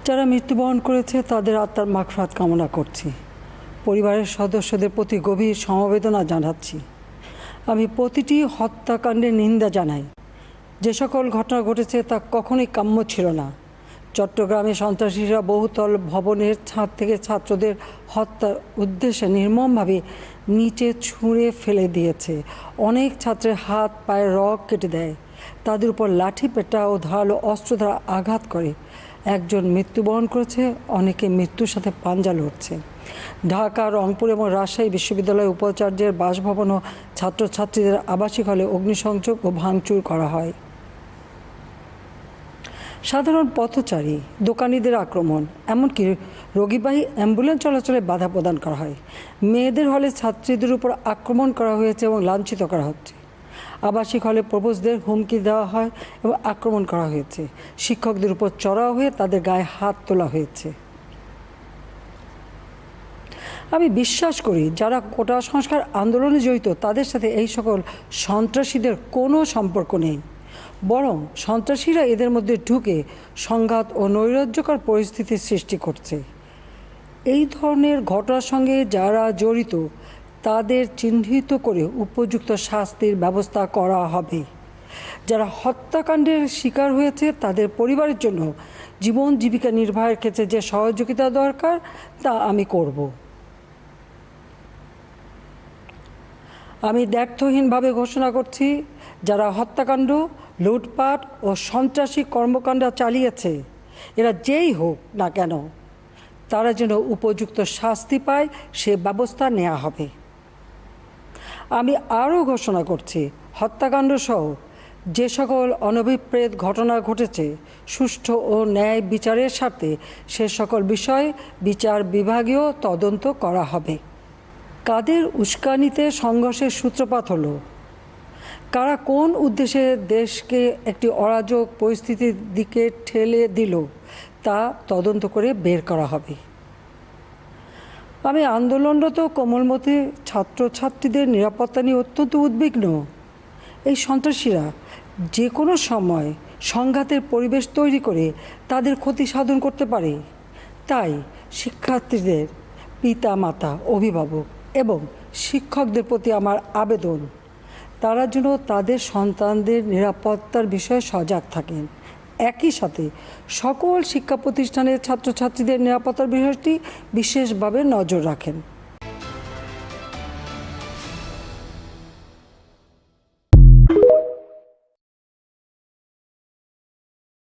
যারা মৃত্যুবরণ করেছে তাদের আত্মার মাগফিরাত কামনা করছি। পরিবারের সদস্যদের প্রতি গভীর সমবেদনা জানাচ্ছি। আমি প্রতিটি হত্যাকাণ্ডের নিন্দা জানাই। যে সকল ঘটনা ঘটেছে তা কখনোই কাম্য ছিল না। চট্টগ্রামে সন্ত্রাসীরা বহুতল ভবনের ছাদ থেকে ছাত্রদের হত্যার উদ্দেশ্যে নির্মমভাবে নিচে ছুঁড়ে ফেলে দিয়েছে। অনেক ছাত্রের হাত পায়ের রগ কেটে দেয়, তাদের উপর লাঠি পেটা ও ধারালো অস্ত্র দ্বারা আঘাত করে। একজন মৃত্যুবরণ করেছে, অনেকে মৃত্যুর সাথে পাঞ্জা লড়ছে। ঢাকা, রংপুর এবং রাজশাহী বিশ্ববিদ্যালয়ের উপাচার্যের বাসভবন ও ছাত্রছাত্রীদের আবাসিক হলে অগ্নিসংযোগ ও ভাঙচুর করা হয়। সাধারণ পথচারী, দোকানিদের আক্রমণ, এমনকি রোগীবাহী অ্যাম্বুলেন্স চলাচলে বাধা প্রদান করা হয়। মেয়েদের হলে ছাত্রীদের উপর আক্রমণ করা হয়েছে এবং লাঞ্ছিত করা হচ্ছে। আবাসিক হলে প্রবোজদের হুমকি দেওয়া হয় এবং আক্রমণ করা হয়েছে। শিক্ষকদের উপর চড়াও হয়ে তাদের গায়ে হাত তোলা হয়েছে। আমি বিশ্বাস করি যারা কোটা সংস্কার আন্দোলনে জড়িত তাদের সাথে এই সকল সন্ত্রাসীদের কোনো সম্পর্ক নেই, বরং সন্ত্রাসীরা এদের মধ্যে ঢুকে সংঘাত ও নৈরাজ্যকর পরিস্থিতির সৃষ্টি করছে। এই ধরনের ঘটনার সঙ্গে যারা জড়িত তাদের চিহ্নিত করে উপযুক্ত শাস্তির ব্যবস্থা করা হবে। যারা হত্যাকাণ্ডের শিকার হয়েছে তাদের পরিবারের জন্য জীবন জীবিকা নির্বাহের ক্ষেত্রে যে সহযোগিতা দরকার তা আমি করব। আমি দ্ব্যর্থহীনভাবে ঘোষণা করছি, যারা হত্যাকাণ্ড, লুটপাট ও সন্ত্রাসী কর্মকাণ্ড চালিয়েছে, এরা যেই হোক না কেন, তারা যেন উপযুক্ত শাস্তি পায় সে ব্যবস্থা নেওয়া হবে। আমি আরও ঘোষণা করছি, হত্যাকাণ্ড সহ যে সকল অনভিপ্রেত ঘটনা ঘটেছে সুষ্ঠু ও ন্যায় বিচারের স্বার্থে সে সকল বিষয় বিচার বিভাগীয় তদন্ত করা হবে। কাদের উস্কানিতে সংঘর্ষের সূত্রপাত হলো, কারা কোন উদ্দেশ্যে দেশকে একটি অরাজক পরিস্থিতির দিকে ঠেলে দিল তা তদন্ত করে বের করা হবে। আমি আন্দোলনরত কোমলমতি ছাত্রছাত্রীদের নিরাপত্তা নিয়ে অত্যন্ত উদ্বিগ্ন। এই সন্ত্রাসীরা যে কোনো সময় সংঘাতের পরিবেশ তৈরি করে তাদের ক্ষতি সাধন করতে পারে। তাই শিক্ষার্থীদের পিতা মাতা, অভিভাবক এবং শিক্ষকদের প্রতি আমার আবেদন, তারা যেন তাদের সন্তানদের নিরাপত্তার বিষয়ে সজাগ থাকেন। একই সাথে সকল শিক্ষা প্রতিষ্ঠানের ছাত্রছাত্রীদের নিরাপত্তার বিষয়টি বিশেষভাবে নজর রাখেন।